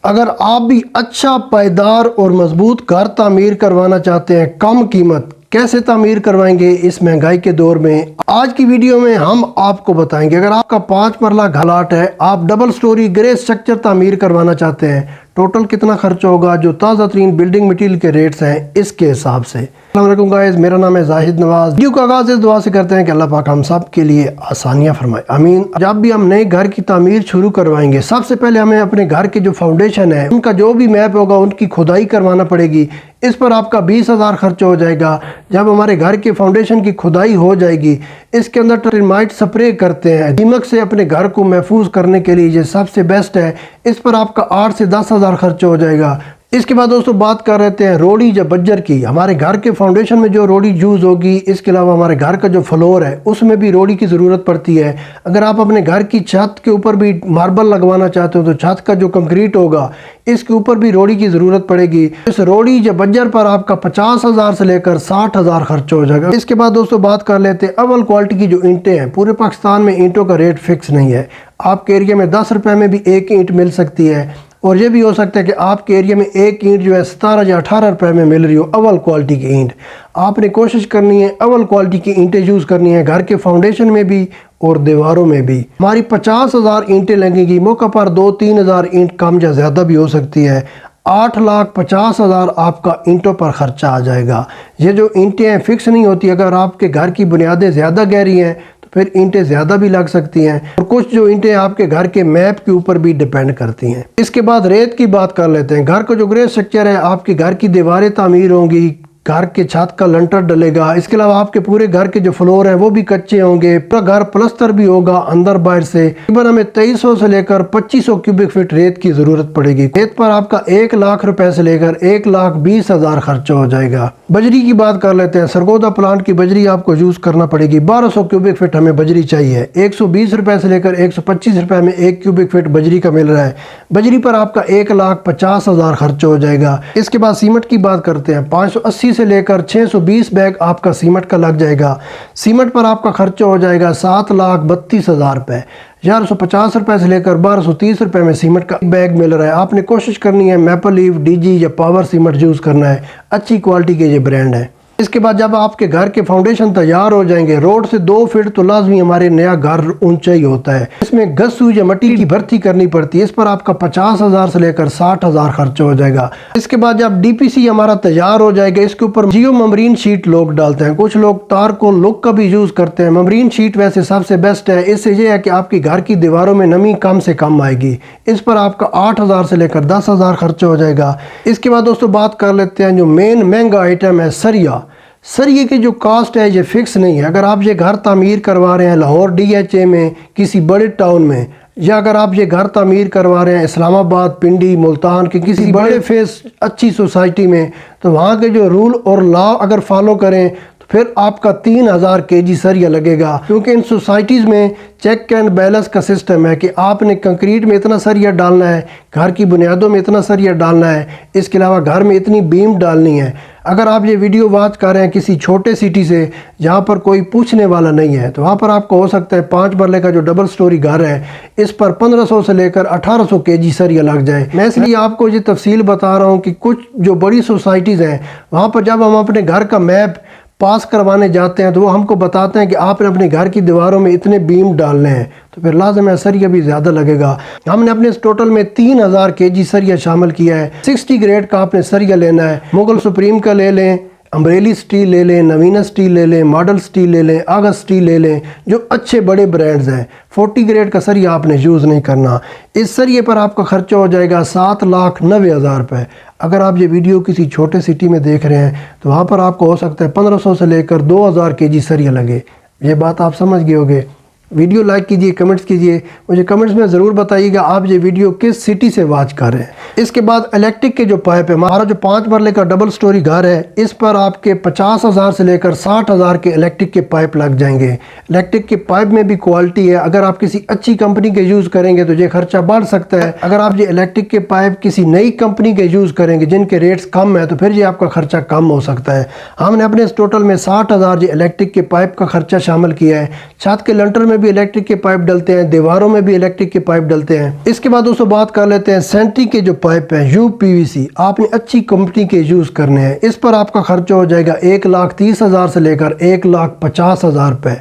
अगर आप भी अच्छा पायदार और मजबूत घर तामीर करवाना चाहते हैं कम कीमत, कैसे तामीर करवाएंगे इस महंगाई के दौर में, आज की वीडियो में हम आपको बताएंगे। अगर आपका 5 मरला घलाट है, आप डबल स्टोरी ग्रे स्ट्रक्चर तामीर करवाना चाहते हैं, टोटल कितना खर्च होगा, जो ताज़ा तरीन बिल्डिंग मटीरियल के रेट्स हैं इसके हिसाब से। अस्सलाम वालेकुम गाइस, मेरा नाम है जाहिद नवाज। वीडियो का आगाज़ इस दुआ से करते हैं कि अल्लाह पाक हम सब के लिए आसानियाँ फरमाए, आमीन। जब भी हम नए घर की तामीर शुरू करवाएंगे, सबसे पहले हमें अपने घर के जो फाउंडेशन है उनका जो भी मैप होगा उनकी खुदाई करवाना पड़ेगी। इस पर आपका 20,000 खर्च हो जाएगा। जब हमारे घर के फाउंडेशन की खुदाई हो जाएगी, इसके अंदर टर्माइट स्प्रे करते हैं दीमक से अपने घर को महफूज करने के लिए, ये सबसे बेस्ट है। इस पर आपका 8 से 10,000 खर्च हो जाएगा। इसके बाद दोस्तों बात कर रहे हैं रोड़ी या बज्जर की। हमारे घर के फाउंडेशन में जो रोड़ी यूज़ होगी, इसके अलावा हमारे घर का जो फ्लोर है उसमें भी रोड़ी की ज़रूरत पड़ती है। अगर आप अपने घर की छत के ऊपर भी मार्बल लगवाना चाहते हो तो छत का जो कंक्रीट होगा इसके ऊपर भी रोड़ी की ज़रूरत पड़ेगी। इस रोड़ी या बज्जर पर आपका 50,000 से लेकर 60,000 खर्च हो जाएगा। इसके बाद दोस्तों बात कर लेते हैं अव्वल क्वालिटी की जो ईंटें हैं। पूरे पाकिस्तान में ईंटों का रेट फिक्स नहीं है। आपके एरिया में 10 रुपये में भी एक ईंट मिल सकती है, और ये भी हो सकता है कि आपके एरिया में एक ईंट जो है 17 या 18 रुपये में मिल रही हो अव्वल क्वालिटी की ईंट। आपने कोशिश करनी है अव्वल क्वालिटी की ईंटें यूज़ करनी है, घर के फाउंडेशन में भी और दीवारों में भी। हमारी 50,000 ईंटें लगेंगी, मौका पर 2-3 हज़ार ईंट कम या ज़्यादा भी हो सकती है। 8,50,000 आपका ईंटों पर खर्चा आ जाएगा। ये जो ईंटें हैं फिक्स नहीं होती। अगर आपके घर की बुनियादें ज़्यादा गहरी हैं फिर ईंटें ज़्यादा भी लग सकती हैं, और कुछ जो ईंटें आपके घर के मैप के ऊपर भी डिपेंड करती हैं। इसके बाद रेत की बात कर लेते हैं। घर का जो ग्रे स्ट्रक्चर है, आपके घर की दीवारें तामीर होंगी, घर के छत का लंटर डलेगा। इसके अलावा आपके पूरे घर के जो फ्लोर हैं वो भी कच्चे होंगे, पूरा घर प्लस्तर भी होगा अंदर बाहर से। तकरीबन हमें 2300 से लेकर 2500 क्यूबिक फीट रेत की ज़रूरत पड़ेगी। रेत पर आपका 1 लाख रुपए से लेकर 1,20,000 खर्चा हो जाएगा। बजरी की बात कर लेते हैं। सरगोदा प्लांट की बजरी आपको यूज़ करना पड़ेगी। 1200 क्यूबिक फीट हमें बजरी चाहिए। 120 रुपये से लेकर 125 रुपये में 1 क्यूबिक फीट बजरी का मिल रहा है। बजरी पर आपका 1,50,000 खर्च हो जाएगा। इसके बाद सीमेंट की बात करते हैं। 580 से लेकर 620 बैग आपका सीमेंट का लग जाएगा। सीमेंट पर आपका खर्चा हो जाएगा 7,32,000 रुपये। 1150 रुपये से लेकर 1230 रुपये में सीमेंट का बैग मिल रहा है। आपने कोशिश करनी है मैपल लीफ, डीजी या पावर सीमेंट यूज़ करना है। अच्छी क्वालिटी के ये ब्रांड है। इसके बाद जब आपके घर के फाउंडेशन तैयार हो जाएंगे, रोड से 2 फीट तो लाजमी हमारे नया घर ऊंचा ही होता है। इसमें गस्सू या मिट्टी की भर्ती करनी पड़ती है। इस पर आपका 50,000 से लेकर 60,000 खर्च हो जाएगा। इसके बाद जब डीपीसी हमारा तैयार हो जाएगा, इसके ऊपर जियो ममरीन शीट लोग डालते हैं। कुछ लोग तार को लुक का भी यूज़ करते हैं। ममरीन शीट वैसे सबसे बेस्ट है। इससे यह है कि आपकी घर की दीवारों में नमी कम से कम आएगी। इस पर आपका 8,000 से लेकर 10,000 खर्च हो जाएगा। इसके बाद दोस्तों बात कर लेते हैं जो मेन महंगा आइटम है सरिया। सरिये की जो कास्ट है ये फिक्स नहीं है। अगर आप ये घर तामीर करवा रहे हैं लाहौर DHA में किसी बड़े टाउन में, या अगर आप ये घर तामीर करवा रहे हैं इस्लामाबाद, पिंडी, मुल्तान के किसी बड़े फेस अच्छी सोसाइटी में, तो वहाँ के जो रूल और लॉ अगर फॉलो करें तो फिर आपका 3,000 kg सरिया लगेगा। क्योंकि इन सोसाइटीज़ में चेक एंड बैलेंस का सिस्टम है कि आपने कंक्रीट में इतना सरिया डालना है, घर की बुनियादों में इतना सरिया डालना है, इसके अलावा घर में इतनी बीम डालनी है। अगर आप ये वीडियो वॉच कर रहे हैं किसी छोटे सिटी से जहाँ पर कोई पूछने वाला नहीं है, तो वहाँ पर आपको हो सकता है 5 मरले का जो डबल स्टोरी घर है इस पर 1500 से लेकर 1800 kg सरिया लग जाए। मैं इसलिए आपको ये तफसील बता रहा हूँ कि कुछ जो बड़ी सोसाइटीज़ हैं वहाँ पर जब हम अपने घर का मैप पास करवाने जाते हैं तो वो हमको बताते हैं कि आपने अपने घर की दीवारों में इतने बीम डालने हैं, तो फिर लाजम है सरिया भी ज़्यादा लगेगा। हमने अपने इस टोटल में 3,000 kg सरिया शामिल किया है। 60 ग्रेड का आपने सरिया लेना है। मुगल सुप्रीम का ले लें, अम्ब्रेली स्टील ले लें, नवीना स्टील ले लें, मॉडल स्टील ले लें, अगस्त स्टील ले लें, जो अच्छे बड़े ब्रांड्स हैं। 40 ग्रेड का सरिया आपने यूज़ नहीं करना। इस सरिये पर आपका खर्चा हो जाएगा 7,90,000 रुपये। अगर आप ये वीडियो किसी छोटे सिटी में देख रहे हैं तो वहाँ पर आपको हो सकता है 1500 से लेकर 2,000 kg सरिया लगे। ये बात आप समझ गए होंगे। वीडियो लाइक कीजिए, कमेंट्स कीजिए, मुझे कमेंट्स में ज़रूर बताइएगा आप ये वीडियो किस सिटी से वॉच कर रहे हैं। इसके बाद इलेक्ट्रिक के जो पाइप है, हमारा जो 5 मरले का डबल स्टोरी घर है, इस पर आपके 50,000 से लेकर 60,000 के इलेक्ट्रिक के पाइप लग जाएंगे। इलेक्ट्रिक के पाइप में भी क्वालिटी है। अगर आप किसी अच्छी कंपनी के यूज़ करेंगे तो ये खर्चा बढ़ सकता है। अगर आप ये इलेक्ट्रिक के पाइप किसी नई कंपनी के यूज़ करेंगे जिनके रेट्स कम है तो फिर ये आपका खर्चा कम हो सकता है। हमने अपने इस टोटल में 60,000 इलेक्ट्रिक के पाइप का खर्चा शामिल किया है। छत के लंटर में में भी इलेक्ट्रिक के पाइप डलते हैं, दीवारों में भी इलेक्ट्रिक के पाइप डलते हैं। इसके बाद दोस्तों बात कर लेते हैं सेंट्री के जो पाइप हैं UPVC, आपने अच्छी कंपनी के यूज़ करने हैं। इस पर आपका खर्चा हो जाएगा 1,30,000 से लेकर 1,50,000 रुपये।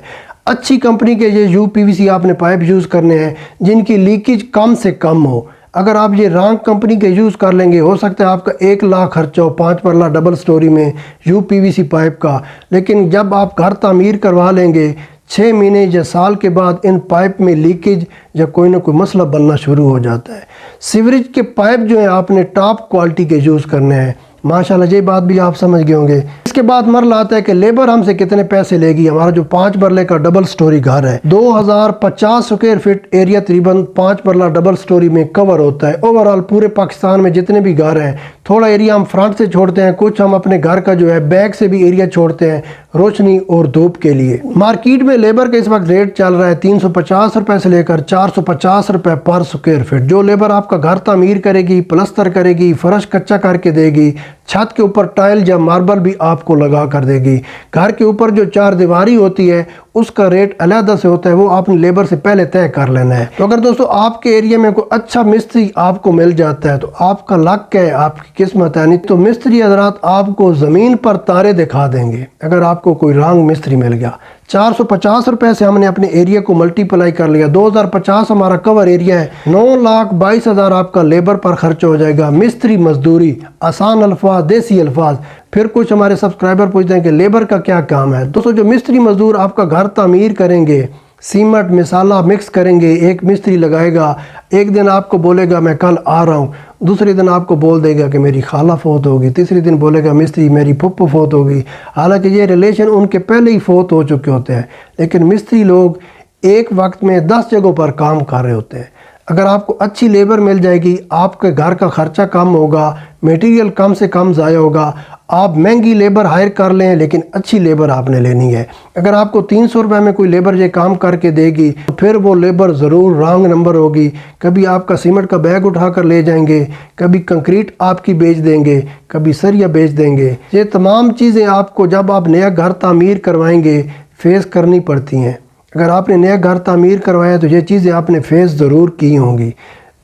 अच्छी कंपनी के ये UPVC आपने पाइप यूज़ करने हैं जिनकी लीकेज कम से कम हो। अगर आप ये रॉन्ग कंपनी के यूज़ कर लेंगे, हो सकता है आपका 1 लाख खर्चा हो 5 मरला डबल स्टोरी में UPVC पाइप का। लेकिन जब आप घर तामीर करवा लेंगे 6 महीने या साल के बाद इन पाइप में लीकेज या कोई ना कोई मसला बनना शुरू हो जाता है। सीवरेज के पाइप जो है आपने टॉप क्वालिटी के यूज़ करने हैं। माशाल्लाह ये बात भी आप समझ गए होंगे। इसके बाद मरला आता है कि लेबर हमसे कितने पैसे लेगी। हमारा जो 5 मरले का डबल स्टोरी घर है, 2050 स्क्वायर फीट एरिया तकरीबन 5 मरला डबल स्टोरी में कवर होता है। ओवरऑल पूरे पाकिस्तान में जितने भी घर हैं, थोड़ा एरिया हम फ्रंट से छोड़ते हैं, कुछ हम अपने घर का जो है बैक से भी एरिया छोड़ते हैं रोशनी और धूप के लिए। मार्केट में लेबर का इस वक्त रेट चल रहा है 350 रुपए से लेकर 450 रुपए पर स्क्वायर फीट। जो लेबर आपका घर तामीर करेगी, प्लस्तर करेगी, फर्श कच्चा करके देगी, छत के ऊपर टाइल या मार्बल भी आपको लगा कर देगी। घर के ऊपर जो 4 दीवारी होती है उसका रेट अलहदा से होता है, वो आपने लेबर से पहले तय कर लेना है। तो अगर दोस्तों आपके एरिया में कोई अच्छा मिस्त्री आपको मिल जाता है तो आपका लक है, आपकी किस्मत है। नहीं तो मिस्त्री हजरात आपको ज़मीन पर तारे दिखा देंगे अगर आपको कोई रॉन्ग मिस्त्री मिल गया। 450 रुपए से हमने अपने एरिया को मल्टीप्लाई कर लिया। 2050 हमारा कवर एरिया है। 9,22,000 आपका लेबर पर खर्च हो जाएगा, मिस्त्री मजदूरी, आसान अल्फाज, देसी अल्फाज। फिर कुछ हमारे सब्सक्राइबर पूछते हैं कि लेबर का क्या काम है। दोस्तों जो मिस्त्री मजदूर आपका घर तामीर करेंगे, सीमेंट मसाला मिक्स करेंगे, एक मिस्त्री लगाएगा, एक दिन आपको बोलेगा मैं कल आ रहा हूँ, दूसरे दिन आपको बोल देगा कि मेरी खाला फोत होगी, तीसरे दिन बोलेगा मिस्त्री मेरी फुप्पो फोत होगी। हालांकि ये रिलेशन उनके पहले ही फोत हो चुके होते हैं, लेकिन मिस्त्री लोग एक वक्त में 10 जगहों पर काम कर रहे होते हैं। अगर आपको अच्छी लेबर मिल जाएगी, आपके घर का खर्चा कम होगा, मटेरियल कम से कम ज़ाया होगा। आप महंगी लेबर हायर कर लें लेकिन अच्छी लेबर आपने लेनी है। अगर आपको 300 रुपये में कोई लेबर ये काम करके देगी तो फिर वो लेबर ज़रूर रॉन्ग नंबर होगी। कभी आपका सीमेंट का बैग उठा कर ले जाएंगे, कभी कंक्रीट आपकी बेच देंगे, कभी सरिया बेच देंगे। ये तमाम चीज़ें आपको जब आप नया घर तामीर करवाएंगे फेस करनी पड़ती हैं। अगर आपने नया घर तामीर करवाया तो ये चीज़ें आपने फेस ज़रूर की होंगी।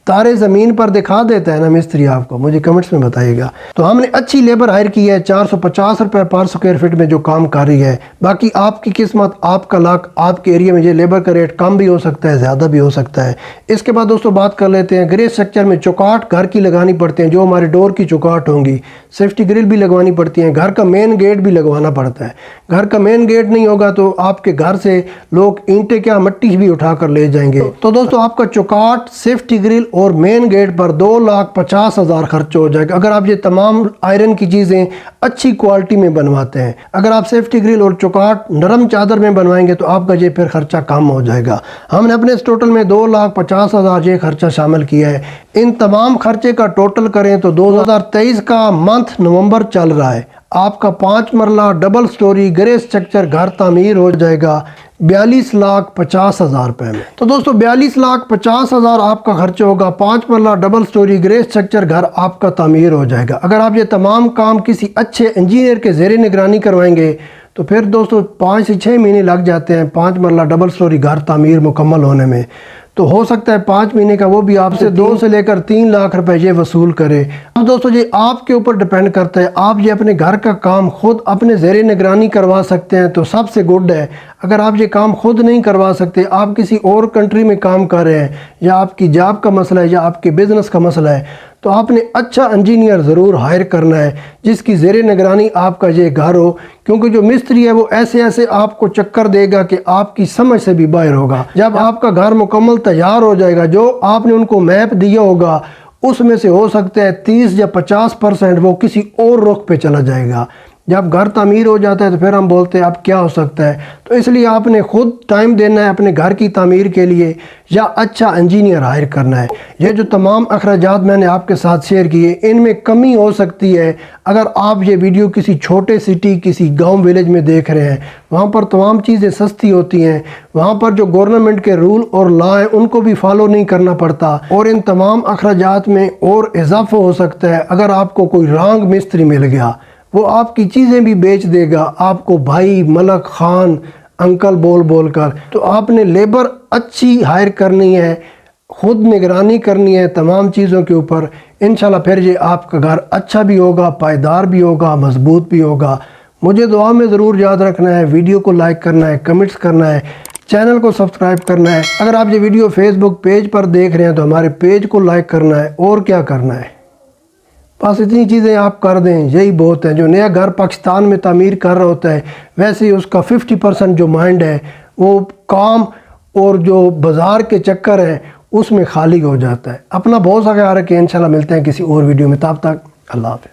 तारे ज़मीन पर दिखा देता है ना मिस्त्री आपको, मुझे कमेंट्स में बताइएगा। तो हमने अच्छी लेबर हायर की है 450 रुपये पर स्क्वायर फीट में जो काम कर रही है। बाकी आपकी किस्मत, आपका लक, आपके एरिया में ये लेबर का रेट कम भी हो सकता है, ज़्यादा भी हो सकता है। इसके बाद दोस्तों बात कर लेते हैं ग्रे स्ट्रक्चर में चौकाट घर की लगानी पड़ती हैं, जो हमारे डोर की चौकाट होंगी। सेफ्टी ग्रिल भी लगवानी पड़ती हैं, घर का मेन गेट भी लगवाना पड़ता है। घर का मेन गेट नहीं होगा तो आपके घर से लोग ईंटें क्या मट्टी भी उठा कर ले जाएंगे। तो दोस्तों आपका चौकाट, सेफ्टी ग्रिल और मेन गेट पर 2,50,000 खर्च हो जाएगा अगर आप ये तमाम आयरन की चीज़ें अच्छी क्वालिटी में बनवाते हैं। अगर आप सेफ्टी ग्रिल और चौकाट नरम चादर में बनवाएंगे तो आपका ये फिर खर्चा कम हो जाएगा। हमने अपने इस टोटल में 2,50,000 ये खर्चा शामिल किया है। इन तमाम खर्चे का टोटल करें तो 2023 का मंथ नवंबर चल रहा है, आपका 5 मरला डबल स्टोरी ग्रे स्ट्रक्चर घर तामीर हो जाएगा 42,50,000 रुपये में। तो दोस्तों 42,50,000 आपका खर्च होगा, 5 मरला डबल स्टोरी ग्रे स्ट्रक्चर घर आपका तामीर हो जाएगा। अगर आप ये तमाम काम किसी अच्छे इंजीनियर के ज़ेरे निगरानी करवाएंगे तो फिर दोस्तों 5 से 6 महीने लग जाते हैं 5 मरला डबल स्टोरी घर तामीर मुकम्मल होने में। तो हो सकता है 5 महीने का वो भी आपसे 2 से लेकर 3 लाख रुपए ये वसूल करे। अब दोस्तों ये आपके ऊपर डिपेंड करता है, आप ये अपने घर का काम खुद अपने ज़ेरे निगरानी करवा सकते हैं तो सबसे गुड है। अगर आप ये काम खुद नहीं करवा सकते, आप किसी और कंट्री में काम कर रहे हैं या आपकी जॉब का मसला है या आपके बिज़नेस का मसला है, तो आपने अच्छा इंजीनियर ज़रूर हायर करना है जिसकी ज़ेरे निगरानी आपका ये घर हो। क्योंकि जो मिस्त्री है वो ऐसे ऐसे आपको चक्कर देगा कि आपकी समझ से भी बाहर होगा। जब आपका घर मुकम्मल तैयार हो जाएगा, जो आपने उनको मैप दिया होगा उसमें से हो सकता है 30 या 50% वो किसी और रुख पे चला जाएगा। जब घर तामीर हो जाता है तो फिर हम बोलते हैं अब क्या हो सकता है। तो इसलिए आपने खुद टाइम देना है अपने घर की तामीर के लिए या अच्छा इंजीनियर हायर करना है। ये जो तमाम अखराजात मैंने आपके साथ शेयर किए इनमें कमी हो सकती है अगर आप ये वीडियो किसी छोटे सिटी, किसी गांव विलेज में देख रहे हैं। वहाँ पर तमाम चीज़ें सस्ती होती हैं, वहाँ पर जो गवर्नमेंट के रूल और लॉ हैं उनको भी फॉलो नहीं करना पड़ता और इन तमाम अखराजात में और इजाफा हो सकता है अगर आपको कोई रॉन्ग मिस्त्री मिल गया। वो आपकी चीज़ें भी बेच देगा, आपको भाई, मलक खान, अंकल बोल बोल कर। तो आपने लेबर अच्छी हायर करनी है, खुद निगरानी करनी है तमाम चीज़ों के ऊपर। इंशाल्लाह फिर ये आपका घर अच्छा भी होगा, पायदार भी होगा, मजबूत भी होगा। मुझे दुआ में ज़रूर याद रखना है, वीडियो को लाइक करना है, कमेंट्स करना है, चैनल को सब्सक्राइब करना है। अगर आप ये वीडियो फेसबुक पेज पर देख रहे हैं तो हमारे पेज को लाइक करना है। और क्या करना है, बस इतनी चीज़ें आप कर दें, यही बहुत है। जो नया घर पाकिस्तान में तामीर कर रहा होता है, वैसे ही उसका 50% जो माइंड है वो काम और जो बाज़ार के चक्कर है उसमें खाली हो जाता है। अपना बहुत सा ख्याल रखें। इंशाल्लाह मिलते हैं किसी और वीडियो में, तब तक अल्लाह हाफ़िज़।